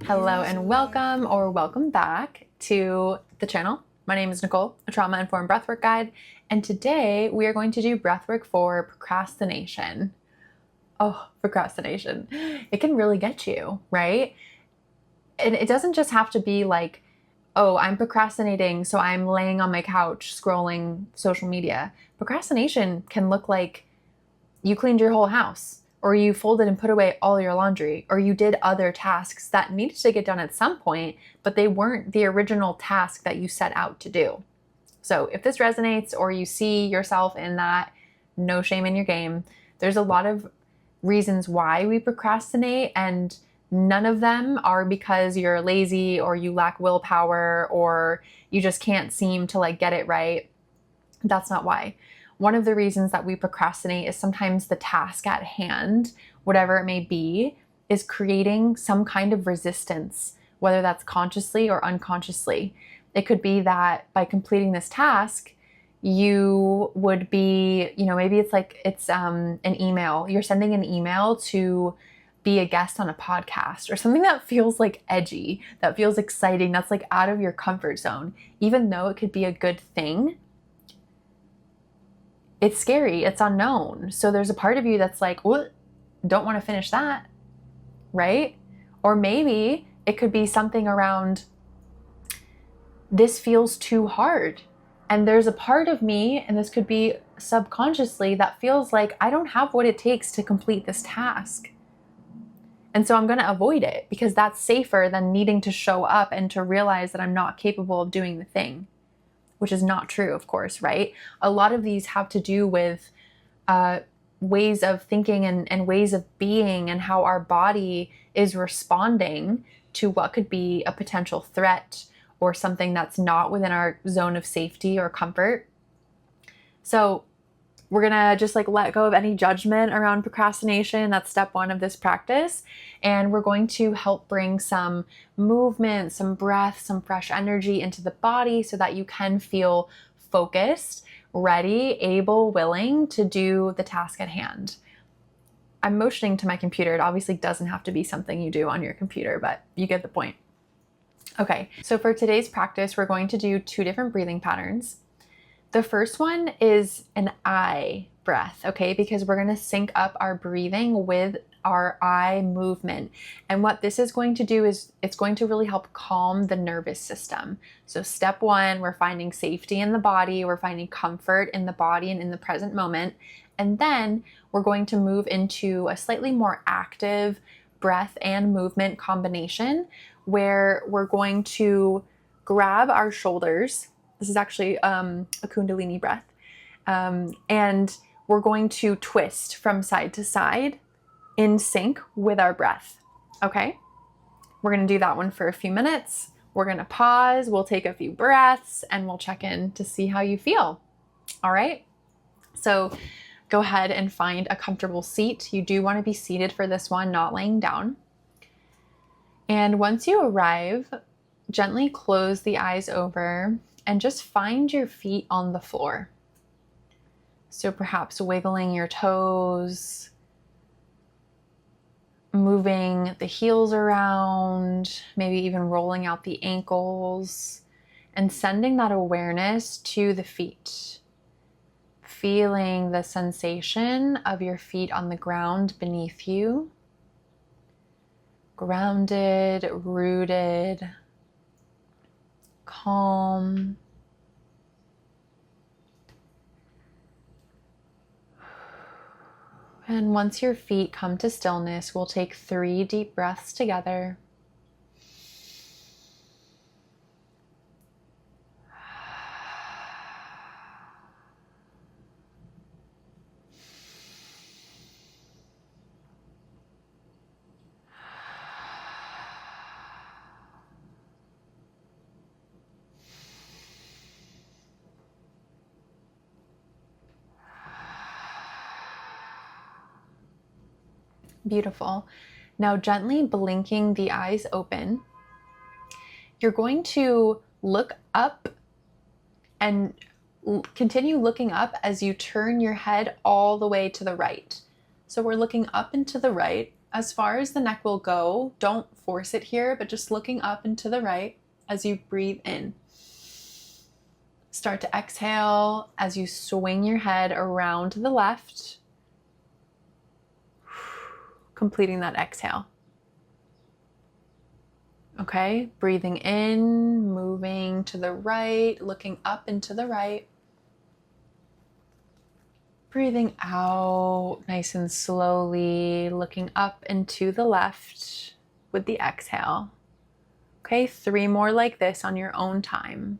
Hello and welcome or welcome back to the channel. My name is Nicole, a trauma-informed breathwork guide, and today we are going to do breathwork for procrastination. Oh, procrastination. It can really get you, right? And it doesn't just have to be like, oh, I'm procrastinating, so I'm laying on my couch scrolling social media. Procrastination can look like you cleaned your whole house, or you folded and put away all your laundry, or you did other tasks that needed to get done at some point, but they weren't the original task that you set out to do. So if this resonates or you see yourself in that, no shame in your game. There's a lot of reasons why we procrastinate, and none of them are because you're lazy or you lack willpower or you just can't seem to get it right. That's not why. One of the reasons that we procrastinate is sometimes the task at hand, whatever it may be, is creating some kind of resistance, whether that's consciously or unconsciously. It could be that by completing this task, you would be, maybe it's an email. You're sending an email to be a guest on a podcast or something that feels edgy, that feels exciting, that's out of your comfort zone. Even though it could be a good thing, it's scary, it's unknown. So there's a part of you that's like, well, don't want to finish that, right? Or maybe it could be something around, this feels too hard. And there's a part of me, and this could be subconsciously, that feels like I don't have what it takes to complete this task. And so I'm going to avoid it because that's safer than needing to show up and to realize that I'm not capable of doing the thing. Which is not true, of course, right? A lot of these have to do with ways of thinking and ways of being, and how our body is responding to what could be a potential threat or something that's not within our zone of safety or comfort. So we're gonna just let go of any judgment around procrastination. That's step one of this practice. And we're going to help bring some movement, some breath, some fresh energy into the body so that you can feel focused, ready, able, willing to do the task at hand. I'm motioning to my computer. It obviously doesn't have to be something you do on your computer, but you get the point. Okay, so for today's practice, we're going to do 2 different breathing patterns. The first one is an I breath, okay? Because we're going to sync up our breathing with our I movement. And what this is going to do is it's going to really help calm the nervous system. So step 1, we're finding safety in the body, we're finding comfort in the body and in the present moment. And then we're going to move into a slightly more active breath and movement combination where we're going to grab our shoulders. This is actually a Kundalini breath. And we're going to twist from side to side in sync with our breath. Okay? We're going to do that one for a few minutes. We're going to pause. We'll take a few breaths and we'll check in to see how you feel. All right? So go ahead and find a comfortable seat. You do want to be seated for this one, not laying down. And once you arrive, gently close the eyes over and just find your feet on the floor. So perhaps wiggling your toes, moving the heels around, maybe even rolling out the ankles, and sending that awareness to the feet. Feeling the sensation of your feet on the ground beneath you. Grounded, rooted, calm. And once your feet come to stillness, we'll take 3 deep breaths together. Beautiful. Now gently blinking the eyes open, you're going to look up and continue looking up as you turn your head all the way to the right. So we're looking up and to the right, as far as the neck will go. Don't force it here, but just looking up and to the right as you breathe in. Start to exhale as you swing your head around to the left, completing that exhale. Okay, breathing in, moving to the right, looking up and to the right. Breathing out nice and slowly, looking up and to the left with the exhale. Okay, 3 more like this on your own time.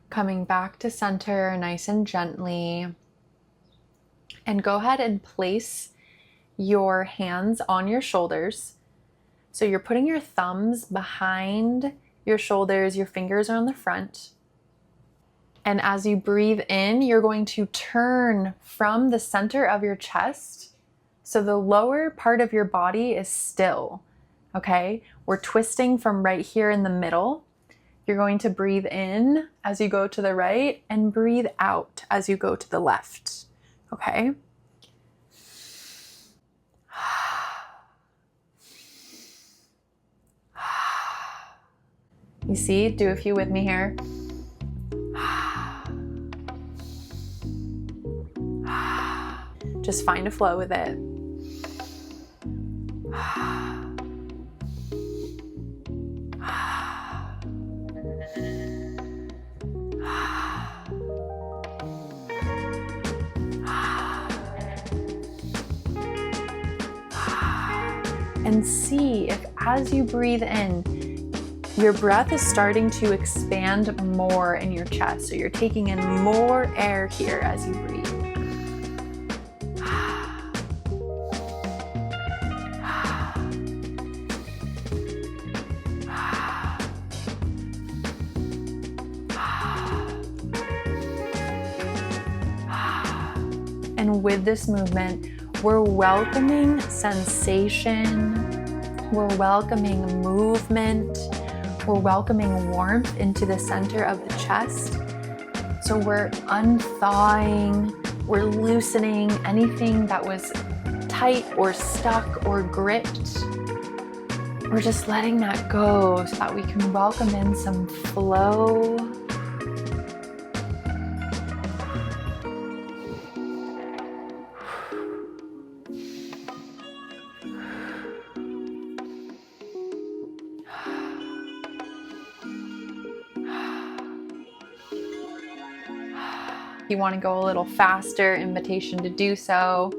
Coming back to center nice and gently. And go ahead and place your hands on your shoulders. So you're putting your thumbs behind your shoulders, your fingers are on the front. And as you breathe in, you're going to turn from the center of your chest. So the lower part of your body is still, okay? We're twisting from right here in the middle. You're going to breathe in as you go to the right and breathe out as you go to the left, okay? You see, do a few with me here. Just find a flow with it. And see if as you breathe in, your breath is starting to expand more in your chest. So you're taking in more air here as you breathe. And with this movement, we're welcoming sensation, we're welcoming movement, we're welcoming warmth into the center of the chest. So we're unthawing, we're loosening anything that was tight or stuck or gripped. We're just letting that go so that we can welcome in some flow. If you want to go a little faster, invitation to do so.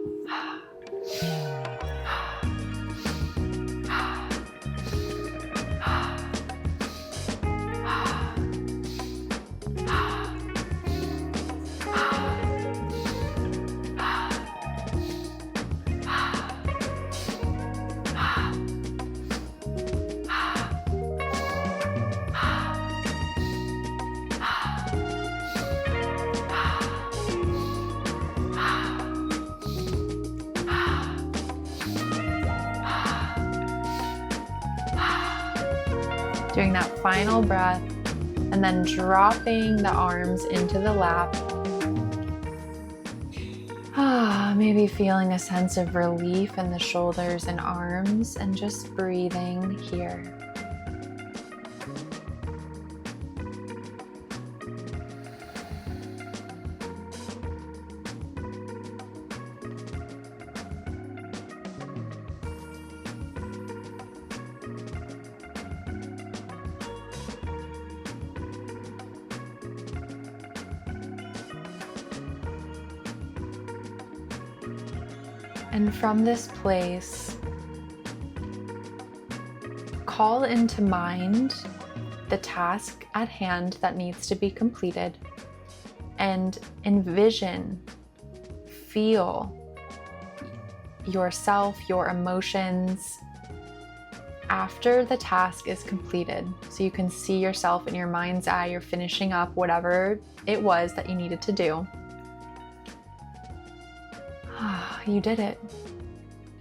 Doing that final breath and then dropping the arms into the lap. Maybe feeling a sense of relief in the shoulders and arms and just breathing here. And from this place, call into mind the task at hand that needs to be completed and envision, feel yourself, your emotions after the task is completed. So you can see yourself in your mind's eye, you're finishing up whatever it was that you needed to do. You did it.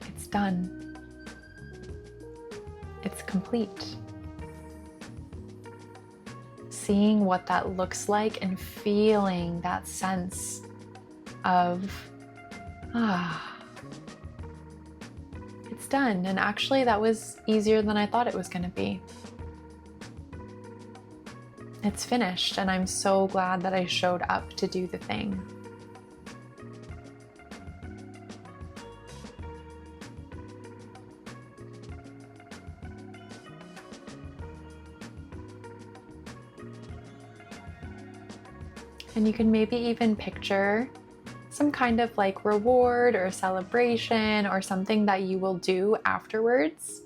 It's done. It's complete. Seeing what that looks like and feeling that sense of, it's done. And actually, that was easier than I thought it was going to be. It's finished, and I'm so glad that I showed up to do the thing. And you can maybe even picture some kind of like reward or celebration or something that you will do afterwards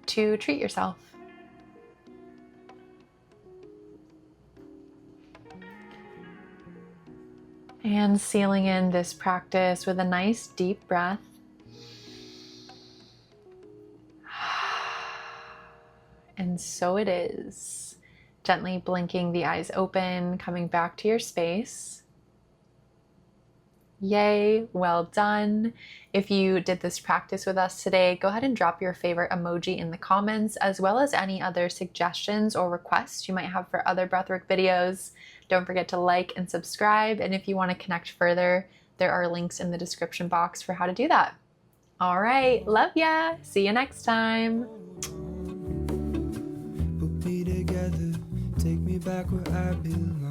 to treat yourself. And sealing in this practice with a nice deep breath. And so it is. Gently blinking the eyes open, coming back to your space. Yay, well done. If you did this practice with us today, go ahead and drop your favorite emoji in the comments, as well as any other suggestions or requests you might have for other breathwork videos. Don't forget to like and subscribe. And if you want to connect further, there are links in the description box for how to do that. All right, love ya. See you next time. Put me together, take me back where I belong.